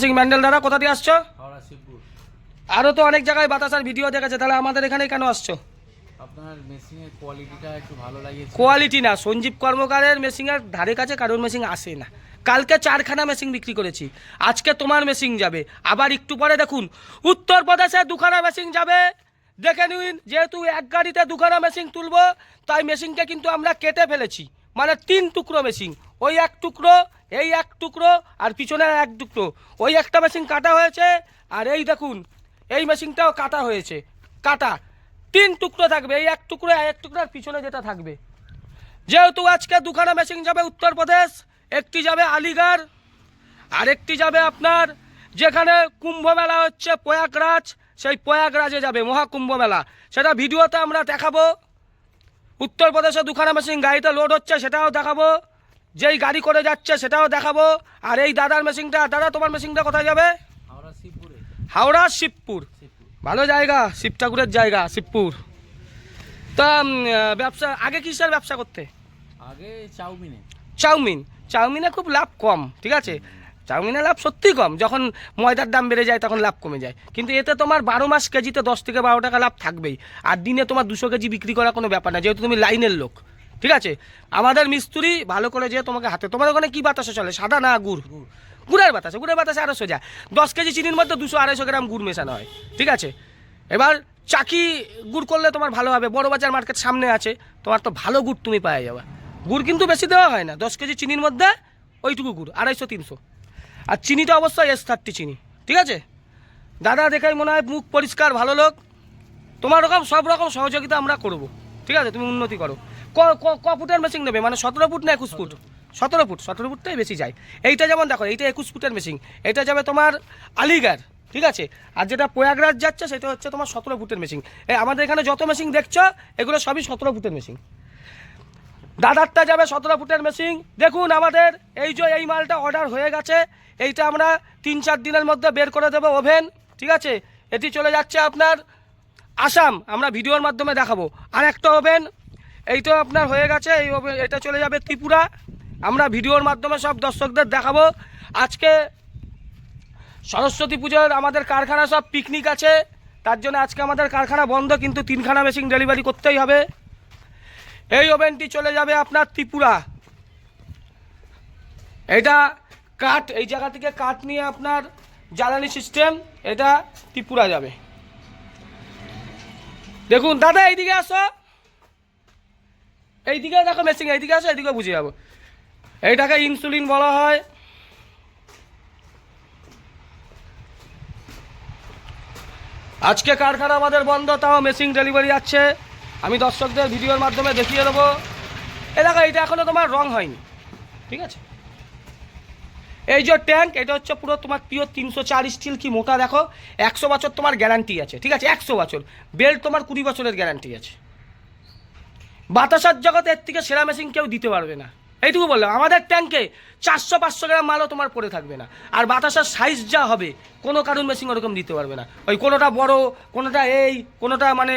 Singh Mendel দাদা কোথা দিয়ে আসছো? আরও তো অনেক জায়গায় বাতাসার ভিডিও দেখেছে, তাহলে আমাদের এখানে কেন আসছো? আপনার মেশিনের কোয়ালিটিটা একটু ভালো লাগে। কোয়ালিটি না, সঞ্জীব কর্মকারের মেশিনের ধারে কাছে কারোর মেশিন আসে না। কালকে 4খানা মেশিন বিক্রি করেছি, আজকে তোমার মেশিন যাবে। আবার একটু পরে দেখুন উত্তরপ্রদেশে 2খানা মেশিন যাবে। দেখে নিন, যেহেতু এক গাড়িতে 2খানা মেশিন তুলবো, তাই মেশিনকে কিন্তু আমরা কেটে ফেলেছি, মানে 3 টুকরো মেশিন। ওই এক টুকরো, এই এক টুকরো, আর পিছনের এক টুকরো। ওই একটা মেশিন কাটা হয়েছে, আর এই দেখুন এই মেশিনটাও কাটা হয়েছে। কাটা 3 টুকরো থাকবে, এই এক টুকরো, এক টুকরোর পিছনে যেটা থাকবে। যেহেতু আজকে 2খানা মেশিন যাবে উত্তরপ্রদেশ, একটি যাবে আলিগড়, আর একটি যাবে আপনার যেখানে কুম্ভ মেলা হচ্ছে প্রয়াগরাজ, সেই প্রয়াগরাজে যাবে মহাকুম্ভ মেলা। সেটা ভিডিওতে আমরা দেখাবো। উত্তরপ্রদেশে 2খানা মেশিন গাড়িতে লোড হচ্ছে, সেটাও দেখাবো। যেই গাড়ি করে যাচ্ছে সেটাও দেখাবো। আর এই দাদার মেশিনটা, দাদা তোমার মেশিনটা কোথায় যাবে? হাওড়া শিবপুর। ভালো জায়গা, শিব ঠাকুরের জায়গা শিবপুর। তা ব্যবসা আগে কিসের ব্যবসা করতে? আগে চাউমিনে খুব লাভ কম, ঠিক আছে। চাউমিনে লাভ সত্যিই কম, যখন ময়দার দাম বেড়ে যায় তখন লাভ কমে যায়। কিন্তু এতে তোমার 12 মাস কেজিতে 10 থেকে 12 টাকা লাভ থাকবেই। আর দিনে তোমার 200 কেজি বিক্রি করা কোনো ব্যাপার না, যেহেতু তুমি লাইনের লোক, ঠিক আছে। আমাদের মিস্ত্রি ভালো করে যে তোমাকে হাতে, তোমার ওখানে কি বাতাসে চলে, সাদা না গুড়? গুড়ের বাতাসে আরও সোজা। 10 কেজি চিনির মধ্যে 200-250 গ্রাম গুড় মেশানো হয়, ঠিক আছে। এবার চাকি গুড় করলে তোমার ভালো হবে, বড় বাজার মার্কেট সামনে আছে, তোমার তো ভালো গুড় তুমি পাওয়া যাবে। গুড় কিন্তু বেশি দেওয়া হয় না, 10 কেজি চিনির মধ্যে ওইটুকু গুড় 250-300। আর চিনিটা অবশ্যই S30 চিনি, ঠিক আছে। দাদা দেখাই মনে হয় মুখ পরিষ্কার, ভালো লোক। তোমার রকম সব রকম সহযোগিতা আমরা করব, ঠিক আছে। তুমি উন্নতি করো। ক ফুটের মেশিন নেবে, মানে 17 ফুট না 21 ফুট? 17 ফুটটাই বেশি যায়। এইটা যেমন দেখো, এইটা 21 ফুটের মেশিন, এটা যাবে তোমার আলিগড়, ঠিক আছে। আর যেটা প্রয়াগরাজ যাচ্ছে সেটা হচ্ছে তোমার 17 ফুটের মেশিন। এই আমাদের এখানে যত মেশিন দেখছো এগুলো সবই 17 ফুটের মেশিন। দাদারটা যাবে 17 ফুটের মেশিন। দেখুন আমাদের এই যে এই মালটা অর্ডার হয়ে গেছে, এইটা আমরা 3-4 দিনের মধ্যে বের করে দেবো ওভেন, ঠিক আছে। এটি চলে যাচ্ছে আপনার আসাম, আমরা ভিডিওর মাধ্যমে দেখাবো। আর একটা ওভেন এইটা আপনার হয়ে গেছে, এই ওভেন এটা চলে যাবে ত্রিপুরা, আমরা ভিডিওর মাধ্যমে সব দর্শকদের দেখাবো। আজকে সরস্বতী পুজোর আমাদের কারখানা সব পিকনিক আছে, তার জন্য আজকে আমাদের কারখানা বন্ধ, কিন্তু 3খানা মেশিন ডেলিভারি করতেই হবে। এই ওভেনটি চলে যাবে আপনার ত্রিপুরা। এটা কাঠ, এই জায়গা থেকে কাঠ নিয়ে আপনার জ্বালানি সিস্টেম, এটা ত্রিপুরা যাবে। দেখুন দাদা এইদিকে আসো, এইদিকে দেখো মেশিন, এইদিকে আসো, এইদিকে বুঝে যাবো। এইটাকে ইনসুলিন বলা হয়। আজকে কারখানা আমাদের বন্ধ, তাও মেশিন ডেলিভারি আছে, আমি দর্শকদের ভিডিওর মাধ্যমে দেখিয়ে দেবো। এ দেখো এইটা এখনও তোমার রং হয়নি, ঠিক আছে। এই যে ট্যাঙ্ক, এটা হচ্ছে পুরো তোমার পিওর 304 স্টিল, কি মোটা দেখো। 100 বছর তোমার গ্যারান্টি আছে, ঠিক আছে, 100 বছর। বেল্ট তোমার 20 বছরের গ্যারান্টি আছে। বাতাসার জগতে এর থেকে সেরা মেশিন কেউ দিতে পারবে না, এইটুকু বললাম। আমাদের ট্যাঙ্কে 400-500 গ্রাম মালও তোমার পড়ে থাকবে না। আর বাতাসার সাইজ যা হবে, কোনো কারণ মেশিন ওরকম দিতে পারবে না। ওই কোনোটা বড়, কোনোটা এই, কোনোটা মানে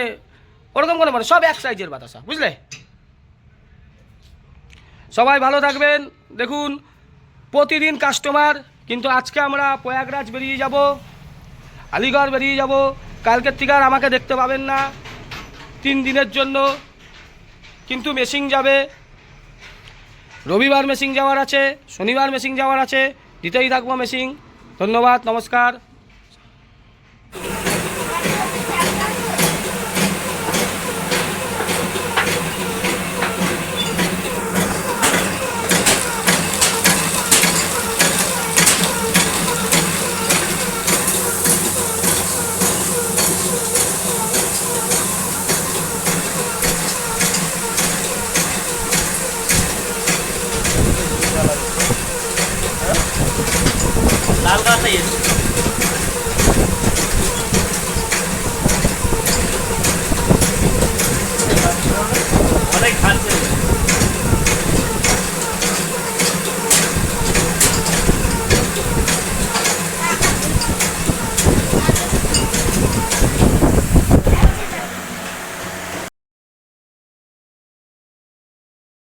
ওরকম কোনো, মানে সব এক সাইজের বাতাসা, বুঝলে। সবাই ভালো থাকবেন। দেখুন প্রতিদিন কাস্টমার, কিন্তু আজকে আমরা প্রয়াগরাজ বেরিয়ে যাব, আলিগড় বেরিয়ে যাব। কালকের থেকে আর আমাকে দেখতে পাবেন না 3 দিনের জন্য, কিন্তু মেশিন যাবে। রবিবার মেশিন যাওয়ার আছে, শনিবার মেশিন যাওয়ার আছে, দিতেই থাকবো মেশিন। ধন্যবাদ, নমস্কার। लाल का चाहिए।